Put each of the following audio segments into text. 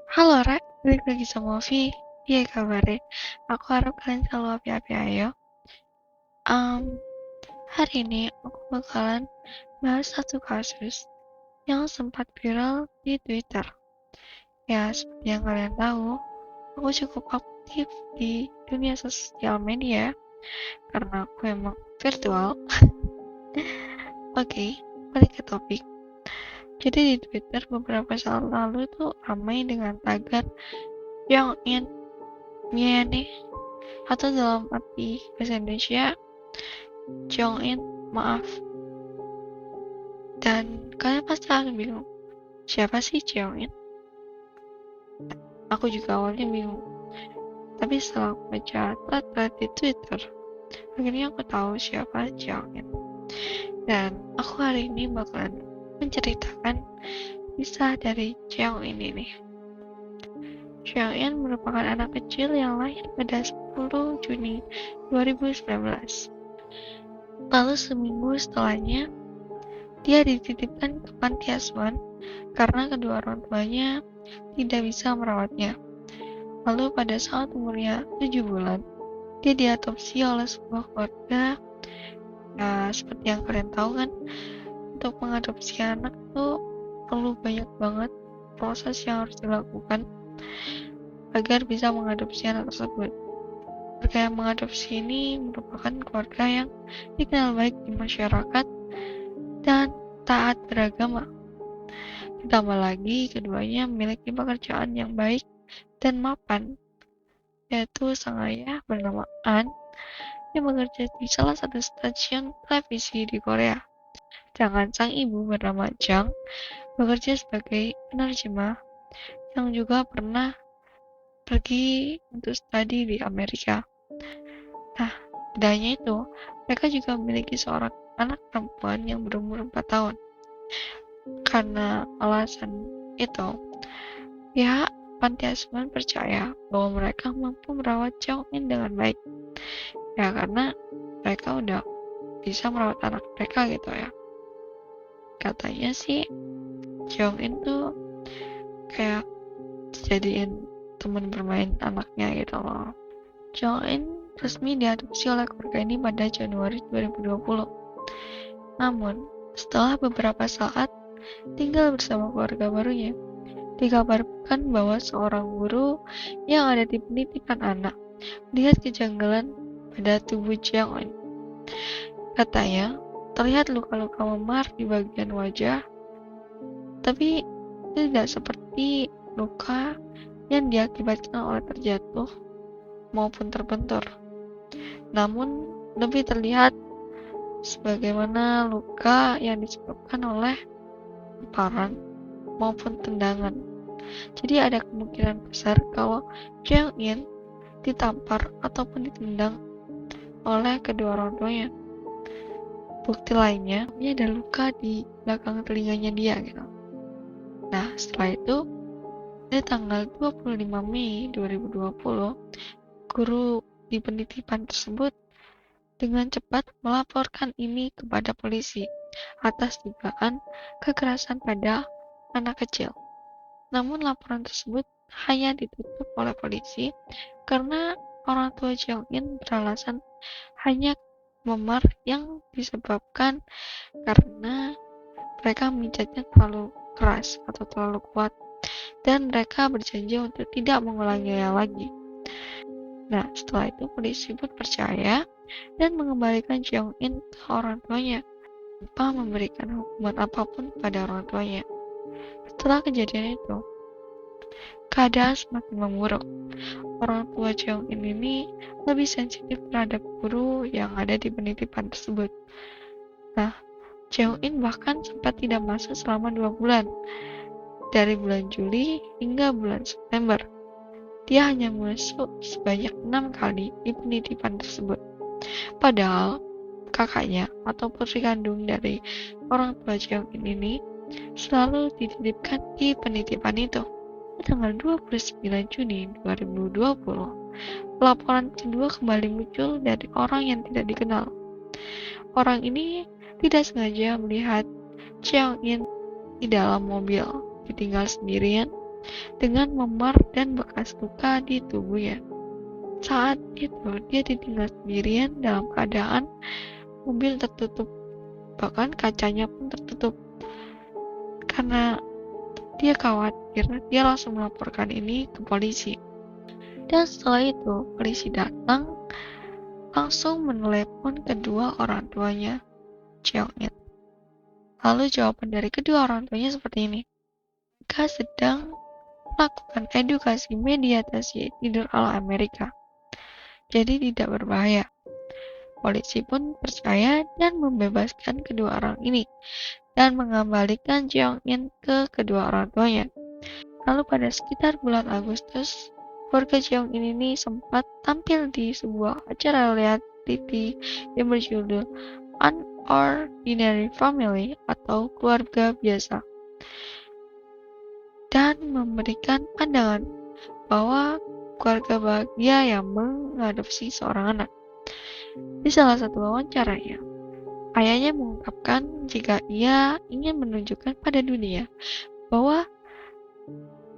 Halo Rek, balik lagi sama Ovi. Iya kabarnya? Aku harap kalian selalu happy-happy ayo. Um, Hari ini aku bakalan bahas satu kasus yang sempat viral di Twitter. Ya, seperti yang kalian tahu, aku cukup aktif di dunia sosial media karena aku emang virtual. Oke, balik ke topik. Jadi di Twitter beberapa saat lalu tuh ramai dengan tagar yang in nih atau dalam arti bahasa Indonesia Jong In maaf. Dan kalian pasti akan bingung, siapa sih Jong In? Aku juga awalnya bingung. Tapi setelah aku baca thread di Twitter, akhirnya aku tahu siapa Jong In. Dan aku hari ini bakalan menceritakan kisah dari Jong In ini. Jong In merupakan anak kecil yang lahir pada 10 Juni 2019. Lalu seminggu setelahnya, dia dititipkan ke panti asuhan karena kedua orang tuanya tidak bisa merawatnya. Lalu pada saat umurnya 7 bulan, dia diadopsi oleh sebuah keluarga. Ya, seperti yang kalian tahu kan, untuk mengadopsi anak tuh perlu banyak banget proses yang harus dilakukan agar bisa mengadopsi anak tersebut. Keluarga yang mengadopsi ini merupakan keluarga yang dikenal baik di masyarakat dan taat beragama. Ditambah lagi, keduanya memiliki pekerjaan yang baik dan mapan, yaitu sang ayah bernama An yang bekerja di salah satu stasiun televisi di Korea. Sedangkan sang ibu bernama Jang bekerja sebagai penerjemah yang juga pernah pergi untuk studi di Amerika. Nah, tidak hanya itu, mereka juga memiliki seorang anak perempuan yang berumur 4 tahun. Karena alasan itu, pihak panti asuhan percaya bahwa mereka mampu merawat Jong In dengan baik. Ya, karena mereka udah bisa merawat anak mereka gitu ya. Katanya sih Jong In tuh kayak dijadiin teman bermain anaknya gitu loh. Jong In resmi diadopsi oleh keluarga ini pada Januari 2020. Namun, setelah beberapa saat tinggal bersama keluarga barunya, dikabarkan bahwa seorang guru yang ada di penitipan anak melihat kejanggalan pada tubuh Jong In. Katanya, terlihat luka-luka memar di bagian wajah, tapi tidak seperti luka yang diakibatkan oleh terjatuh maupun terbentur. Namun, lebih terlihat sebagaimana luka yang disebabkan oleh lemparan maupun tendangan. Jadi ada kemungkinan besar kalau Jong In ditampar ataupun ditendang oleh kedua orang tuanya. Bukti lainnya, ini ada luka di belakang telinganya dia gitu. Nah, setelah itu, pada tanggal 25 Mei 2020, guru di penitipan tersebut dengan cepat melaporkan ini kepada polisi atas dugaan kekerasan pada anak kecil. Namun laporan tersebut hanya ditutup oleh polisi karena orang tua Jong In beralasan hanya memar yang disebabkan karena mereka memijatnya terlalu keras atau terlalu kuat dan mereka berjanji untuk tidak mengulanginya lagi. Nah, setelah itu polisi pun percaya dan mengembalikan Jong In ke orang tuanya tanpa memberikan hukuman apapun pada orang tuanya. Setelah kejadian itu, keadaan semakin memburuk. Orang tua Jong In ini lebih sensitif terhadap guru yang ada di penitipan tersebut. Nah, Jong In bahkan sempat tidak masuk selama 2 bulan, dari bulan Juli hingga bulan September. Dia hanya masuk sebanyak 6 kali di penitipan tersebut. Padahal, kakaknya atau putri kandung dari orang tua Jong In ini selalu dititipkan di penitipan itu. Tanggal 29 Juni 2020, laporan kedua kembali muncul dari orang yang tidak dikenal. Orang ini tidak sengaja melihat Jong In di dalam mobil, ditinggal sendirian dengan memar dan bekas luka di tubuhnya. Saat itu dia ditinggal sendirian dalam keadaan mobil tertutup, bahkan kacanya pun tertutup. Karena dia khawatir, dia langsung melaporkan ini ke polisi. Dan setelah itu polisi datang langsung menelepon kedua orang tuanya, Cheong-in. Lalu jawaban dari kedua orang tuanya seperti ini. Mereka sedang melakukan edukasi mediatasi tidur ala Amerika. Jadi tidak berbahaya. Polisi pun percaya dan membebaskan kedua orang ini dan mengembalikan Cheong-in ke kedua orang tuanya. Lalu pada sekitar bulan Agustus, keluarga Cheong-in ini sempat tampil di sebuah acara reality yang berjudul Unordinary Family atau Keluarga Biasa, dan memberikan pandangan bahwa keluarga bahagia yang mengadopsi seorang anak. Di salah satu wawancaranya, ayahnya mengungkapkan jika ia ingin menunjukkan pada dunia bahwa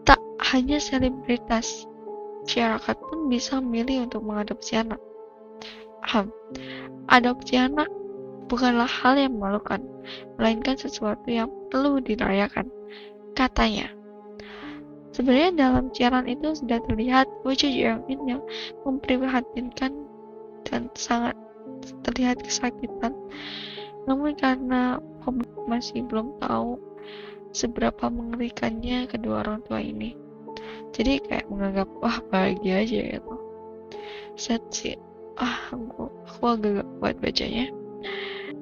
tak hanya selebritas, masyarakat pun bisa memilih untuk mengadopsi anak. Adopsi anak bukanlah hal yang memalukan, melainkan sesuatu yang perlu dirayakan, katanya. Sebenarnya dalam siaran itu sudah terlihat wajah Cheong-in yang memprihatinkan dan sangat terlihat kesakitan. Namun karena publik masih belum tahu seberapa mengerikannya kedua orang tua ini, jadi kayak menganggap wah bahagia aja gitu. Sad sih. Aku agak gak kuat bacanya.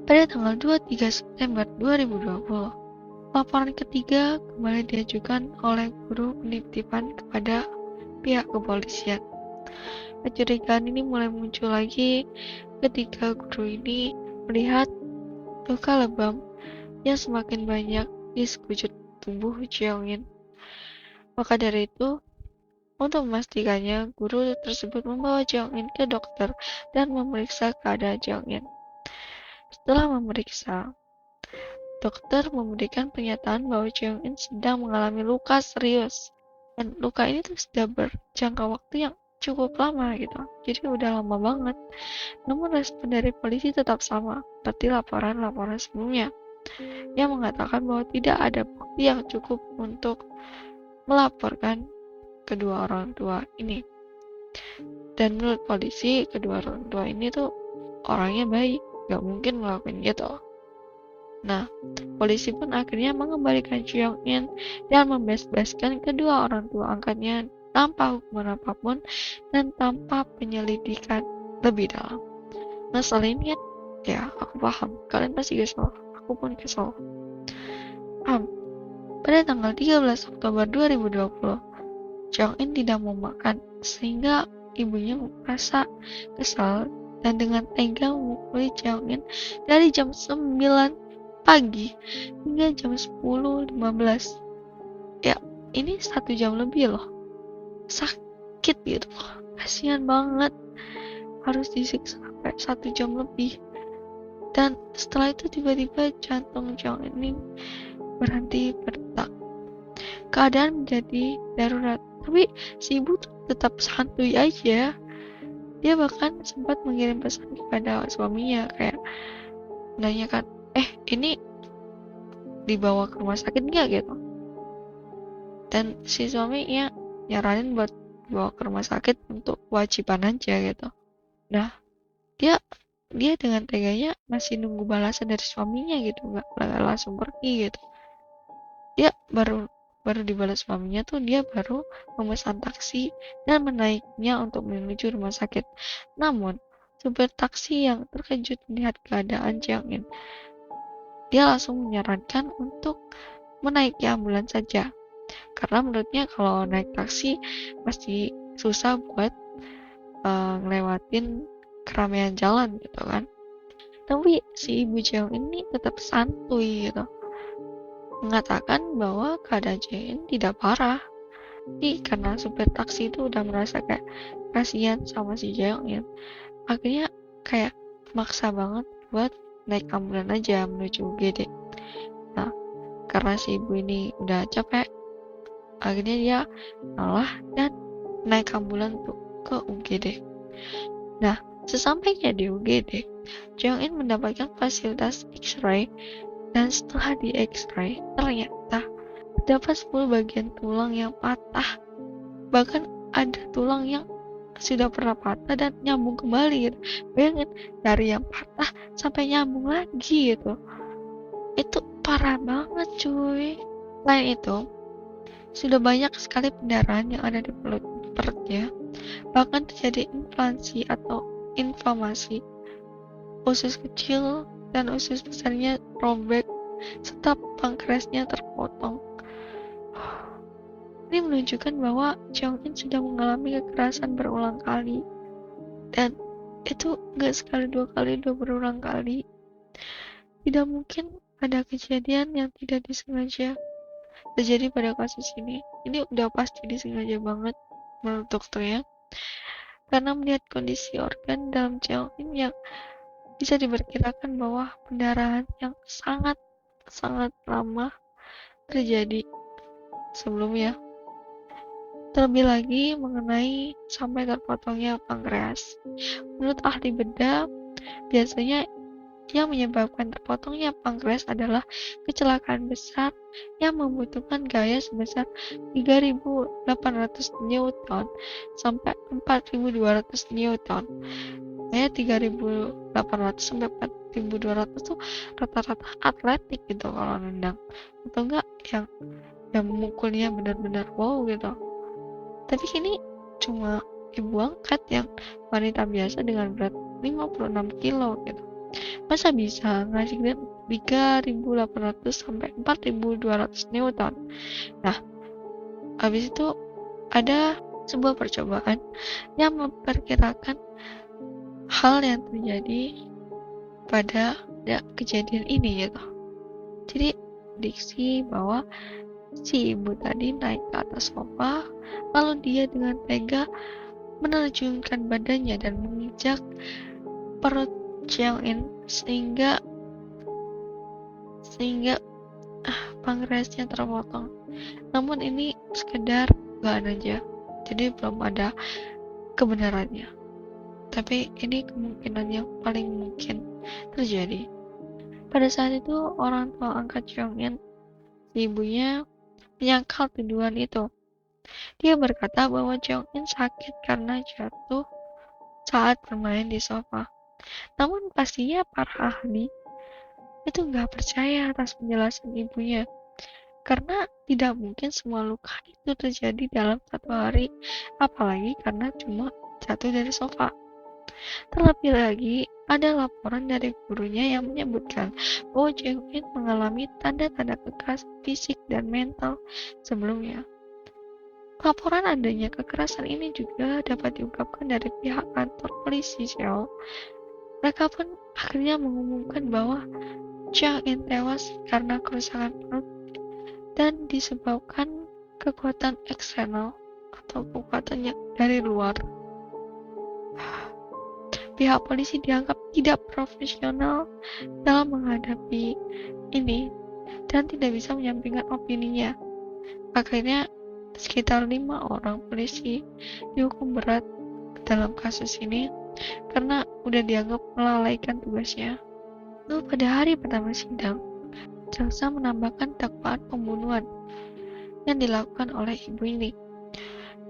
Pada tanggal 23 September 2020, laporan ketiga kembali diajukan oleh guru penitipan kepada pihak kepolisian. Kecurigaan ini mulai muncul lagi ketika guru ini melihat luka lebam yang semakin banyak di sekujur tubuh Cheong-in. Maka dari itu, untuk memastikannya, guru tersebut membawa Cheong-in ke dokter dan memeriksa keadaan Cheong-in. Setelah memeriksa, dokter memberikan pernyataan bahwa Cheong-in sedang mengalami luka serius. Dan luka ini tuh sudah berjangka waktu yang cukup lama gitu. Jadi udah lama banget. Namun respon dari polisi tetap sama, seperti laporan-laporan sebelumnya, yang mengatakan bahwa tidak ada bukti yang cukup untuk melaporkan kedua orang tua ini. Dan menurut polisi, kedua orang tua ini tuh orangnya baik, gak mungkin ngelakuin gitu. Nah, polisi pun akhirnya mengembalikan Cheong-in dan membebaskan kedua orang tua angkatnya tanpa hukuman apapun dan tanpa penyelidikan lebih dalam. Masalah ini ya aku paham, kalian pasti kesel, aku pun kesel. Pada tanggal 13 Oktober 2020, Cheong-in tidak mau makan sehingga ibunya merasa kesal dan dengan tega memukuli Cheong-in dari jam 9 pagi hingga jam 10.15. Ya, ini 1 jam lebih loh. Sakit gitu loh. Kasihan banget harus disiksa sampai 1 jam lebih. Dan setelah itu tiba-tiba jantung Cheong-in ini berhenti berdetak. Keadaan menjadi darurat. Tapi si ibu tuh tetap santuy aja. Dia bahkan sempat mengirim pesan kepada suaminya kayak menanyakan, ini dibawa ke rumah sakit nggak gitu? Dan si suaminya nyaranin buat dibawa ke rumah sakit untuk kewajiban aja gitu. Nah, dia dengan teganya masih nunggu balasan dari suaminya gitu, nggak langsung pergi gitu. Dia baru dibalas suaminya tuh dia baru memesan taksi dan menaiknya untuk menuju rumah sakit. Namun supir taksi yang terkejut melihat keadaan Cheong-in, dia langsung menyarankan untuk menaiki ambulans saja, karena menurutnya kalau naik taksi pasti susah buat ngelewatin keramaian jalan gitu kan. Tapi si ibu Cheong-in ini tetap santuy gitu, mengatakan bahwa keadaan Cheong-in tidak parah. Jadi karena supir taksi itu udah merasa kayak kasihan sama si Cheong-in, akhirnya kayak maksa banget buat naik ambulans aja menuju UGD. Nah, karena si ibu ini udah capek, Akhirnya dia kalah dan naik ambulan untuk ke UGD. Nah, sesampainya di UGD, Jong In mendapatkan fasilitas X-ray dan setelah di X-ray ternyata terdapat 10 bagian tulang yang patah. Bahkan ada tulang yang sudah pernah patah dan nyambung kembali gitu. Bayangin, dari yang patah sampai nyambung lagi gitu. Itu parah banget cuy. Selain itu, sudah banyak sekali pendarahan yang ada di perutnya. Bahkan terjadi inflamasi atau inflamasi. Usus kecil dan usus besarnya robek serta pankreasnya terpotong. Ini menunjukkan bahwa Jong In sudah mengalami kekerasan berulang kali. Dan itu gak sekali dua kali, udah berulang kali. Tidak mungkin ada kejadian yang tidak disengaja terjadi pada kasus ini. Ini udah pasti disengaja banget menurut dokternya. Karena melihat kondisi organ dalam Jong In yang bisa diperkirakan bahwa pendarahan yang sangat lama terjadi sebelumnya. Terlebih lagi mengenai sampai terpotongnya pankreas. Menurut ahli bedah, biasanya yang menyebabkan terpotongnya pankreas adalah kecelakaan besar yang membutuhkan gaya sebesar 3.800 Newton sampai 4.200 Newton. Gaya 3.800 sampai 4.200 tuh rata-rata atletik gitu kalau nendang, atau enggak yang memukulnya benar-benar wow gitu. Tapi ini cuma ibu angkat yang wanita biasa dengan berat 56 kilo gitu. Masa bisa ngasih 3.800 sampai 4.200 Newton. Nah, habis itu ada sebuah percobaan yang memperkirakan hal yang terjadi pada kejadian ini gitu. Jadi diksi bahwa si ibu tadi naik ke atas sofa, lalu dia dengan tega menerjunkan badannya dan menginjak perut Jong In sehingga pankreasnya terpotong. Namun ini sekedar dugaan aja, jadi belum ada kebenarannya. Tapi ini kemungkinan yang paling mungkin terjadi. Pada saat itu orang tua angkat Jong In, si ibunya, menyangkal tuduhan itu. Dia berkata bahwa Jong In sakit karena jatuh saat bermain di sofa. Namun pastinya para ahli itu nggak percaya atas penjelasan ibunya. Karena tidak mungkin semua luka itu terjadi dalam satu hari, apalagi karena cuma jatuh dari sofa. Terlebih lagi, ada laporan dari gurunya yang menyebutkan bahwa Jong In mengalami tanda-tanda kekerasan fisik dan mental sebelumnya. Laporan adanya kekerasan ini juga dapat diungkapkan dari pihak kantor polisi Seoul. Mereka pun akhirnya mengumumkan bahwa Jong In tewas karena kerusakan perut dan disebabkan kekuatan eksternal atau kekuatan yang dari luar. Pihak polisi dianggap tidak profesional dalam menghadapi ini dan tidak bisa menyampaikan opininya. Akhirnya sekitar 5 orang polisi dihukum berat dalam kasus ini karena udah dianggap melalaikan tugasnya. Lalu pada hari pertama sidang, jaksa menambahkan dakwaan pembunuhan yang dilakukan oleh ibu ini.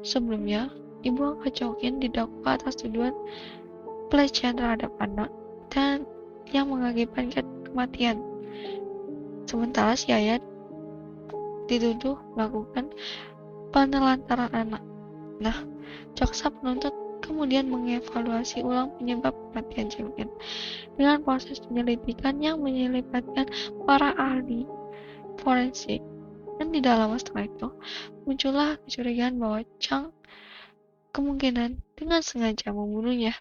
Sebelumnya, ibu angkat Jong In didakwa atas tuduhan pelecehan terhadap anak dan yang mengakibatkan kematian. Sementara si ayah dituduh melakukan penelantaran anak. Nah, jaksa penuntut kemudian mengevaluasi ulang penyebab kematian Jong In dengan proses penyelidikan yang melibatkan para ahli forensik. Dan tidak lama setelah itu, muncullah kecurigaan bahwa Chang kemungkinan dengan sengaja membunuhnya,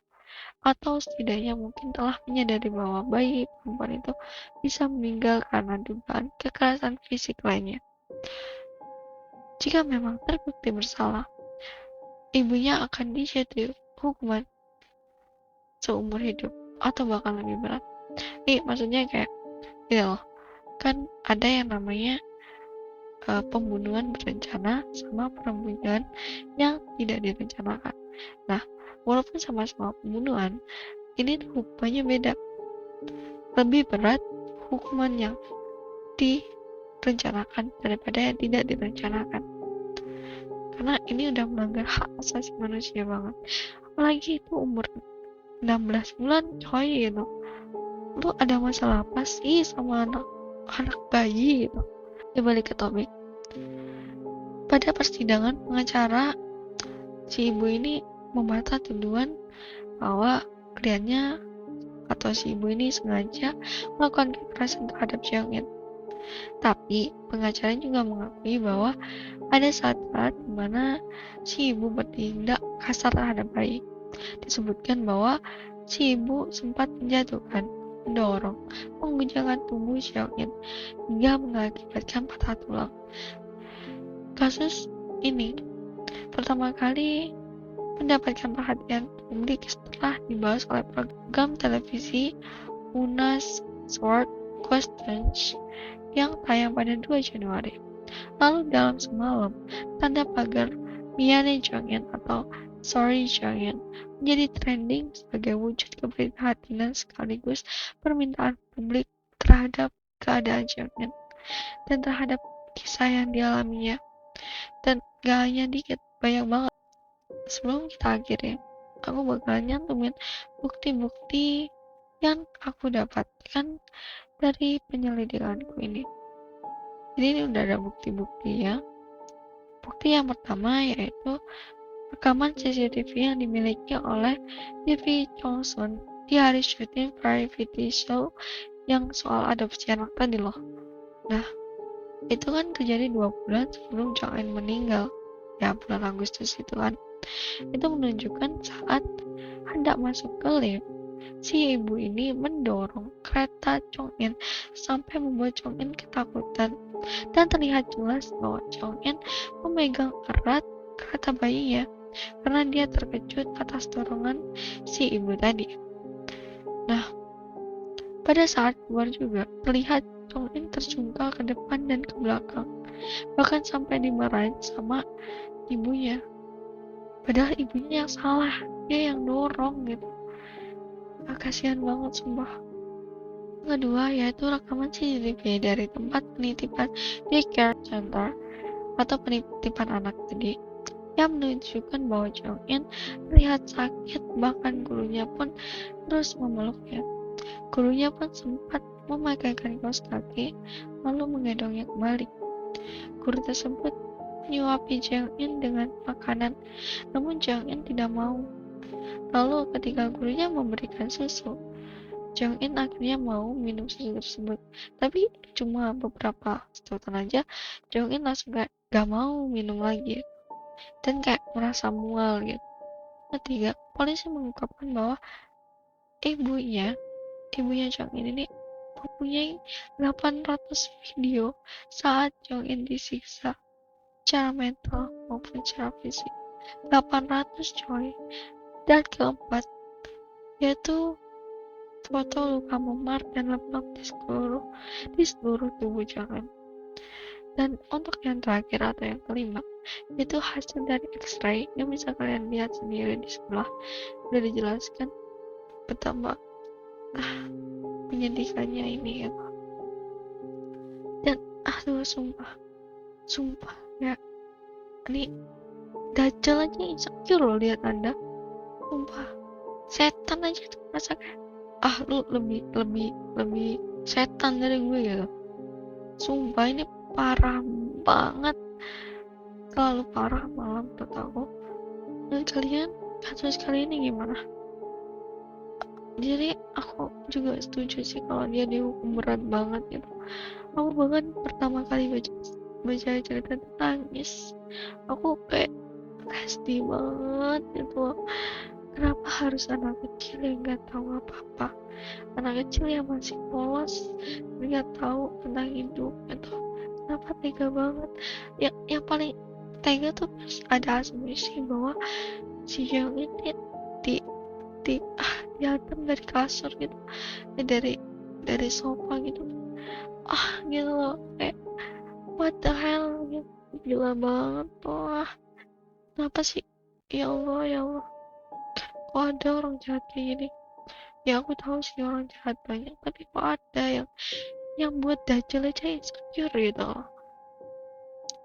atau setidaknya mungkin telah menyadari bahwa bayi perempuan itu bisa meninggal karena dugaan kekerasan fisik lainnya. Jika memang terbukti bersalah, ibunya akan dijatuhi hukuman seumur hidup atau bahkan lebih berat. Maksudnya kayak gitu loh, kan ada yang namanya pembunuhan berencana sama pembunuhan yang tidak direncanakan. Nah, walaupun sama-sama pembunuhan, ini tuh hukumannya beda. Lebih berat hukuman yang direncanakan daripada yang tidak direncanakan. Karena ini udah melanggar hak asasi manusia banget. Apalagi itu umur 16 bulan coy gitu. Lu ada masalah apa sih sama anak bayi gitu. Ya balik ke topik. Pada persidangan pengacara, si ibu ini membantah tuduhan bahwa kliennya atau si ibu ini sengaja melakukan kekerasan terhadap Jeong-in. Tapi pengacara juga mengakui bahwa ada saat-saat di mana si ibu bertindak kasar terhadap bayi. Disebutkan bahwa si ibu sempat menjatuhkan, mendorong, mengguncangkan tubuh Jeong-in hingga mengakibatkan patah tulang. Kasus ini pertama kali mendapatkan perhatian publik setelah dibahas oleh program televisi Unsworth Questions yang tayang pada 2 Januari. Lalu dalam semalam, tanda pagar Miane Jeong-in atau Sorry Jeong-in menjadi trending sebagai wujud keprihatinan sekaligus permintaan publik terhadap keadaan Jeong-in dan terhadap kisah yang dialaminya. Dan gak hanya dikit, banyak banget. Sebelum kita akhiri, aku bakalan nyantumin bukti-bukti yang aku dapatkan dari penyelidikanku ini. Jadi ini udah ada bukti-bukti ya. Bukti yang pertama yaitu rekaman CCTV yang dimiliki oleh TV Johnson di hari syuting variety show yang soal adopsi anak tadi loh. Nah, itu kan terjadi 2 bulan sebelum Jeong-in meninggal. Ya, bulan Agustus itu kan. Itu menunjukkan saat hendak masuk ke lift, si ibu ini mendorong kereta Jeong-in sampai membuat Jeong-in ketakutan. Dan terlihat jelas bahwa Jeong-in memegang erat kereta bayinya karena dia terkejut atas dorongan si ibu tadi. Nah, pada saat keluar juga terlihat Jeong-in terjungkal ke depan dan ke belakang, bahkan sampai dimarahin sama ibunya. Padahal ibunya yang salah, dia yang dorong gitu. Kasihan banget sumpah. Kedua yaitu rekaman CCTV dari tempat penitipan daycare center atau penitipan anak tadi yang menunjukkan bahwa Jeong-in terlihat sakit, bahkan gurunya pun terus memeluknya. Gurunya pun sempat memakaikan kaos kaki lalu menggendongnya kembali. Guru tersebut menyuapi Jeong-in dengan makanan, namun Jeong-in tidak mau. Lalu ketika gurunya memberikan susu, Jeong-in akhirnya mau minum susu tersebut. Tapi cuma beberapa sedotan aja, Jeong-in langsung gak mau minum lagi dan kayak merasa mual gitu. Ketiga, polisi mengungkapkan bahwa ibunya Jeong-in ini mempunyai 800 video saat Jeong-in disiksa secara mental maupun secara fisik. 800 coy. Dan keempat yaitu foto luka memar dan lebam di seluruh tubuh Jeong-in. Dan untuk yang terakhir atau yang kelima, itu hasil dari X-ray yang bisa kalian lihat sendiri di sebelah. Udah dijelaskan betapa menyedihkannya ini gitu. Dan aduh sumpah ya, ini Dajjal aja insecure loh lihat Anda. Sumpah, setan aja tuh masa kayak lu lebih setan dari gue gitu. Sumpah ini parah banget, terlalu parah malah menurut aku. Dan kalian kasus kali ini gimana? Jadi aku juga setuju sih kalau dia dihukum berat banget gitu. Aku bahkan pertama kali baca cerita itu nangis. Aku kayak sedih banget gitu. Kenapa harus anak kecil yang nggak tahu apa-apa, anak kecil yang masih polos, nggak tahu tentang hidup gitu. Kenapa tega banget? Yang paling tega tuh pas ada asumsi bahwa si Jeong ini dihantam dari kasur gitu, dari sofa gitu. Gitu loh, kayak what the hell gitu. Gila banget wah, kenapa sih, ya Allah ya Allah, kok ada orang jahat kayak gini. Ya aku tahu sih orang jahat banyak, tapi kok ada yang buat Dajjal aja insecure gitu loh.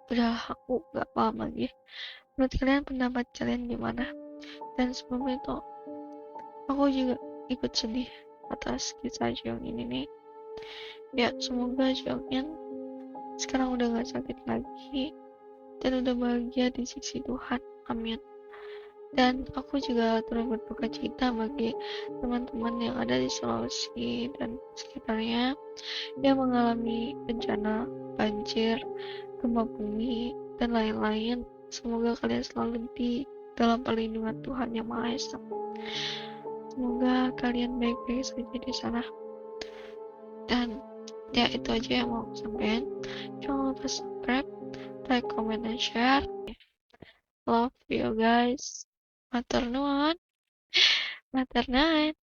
Udah, aku gak paham lagi. Menurut kalian, pendapat kalian gimana? Dan sebelum itu, aku juga ikut sedih atas kisah Jeong ini nih. Ya, semoga Jeongin sekarang udah gak sakit lagi dan udah bahagia di sisi Tuhan. Amin. Dan aku juga turut berduka cita bagi teman-teman yang ada di Sulawesi dan sekitarnya yang mengalami bencana banjir, gempa bumi, dan lain-lain. Semoga kalian selalu di dalam perlindungan Tuhan Yang Maha Esa. Semoga kalian baik-baik saja di sana. Dan ya, itu aja yang mau aku sampaikan. Jangan lupa subscribe, like, comment, and share. Love you guys. Matur nuwun. Matur nuwun.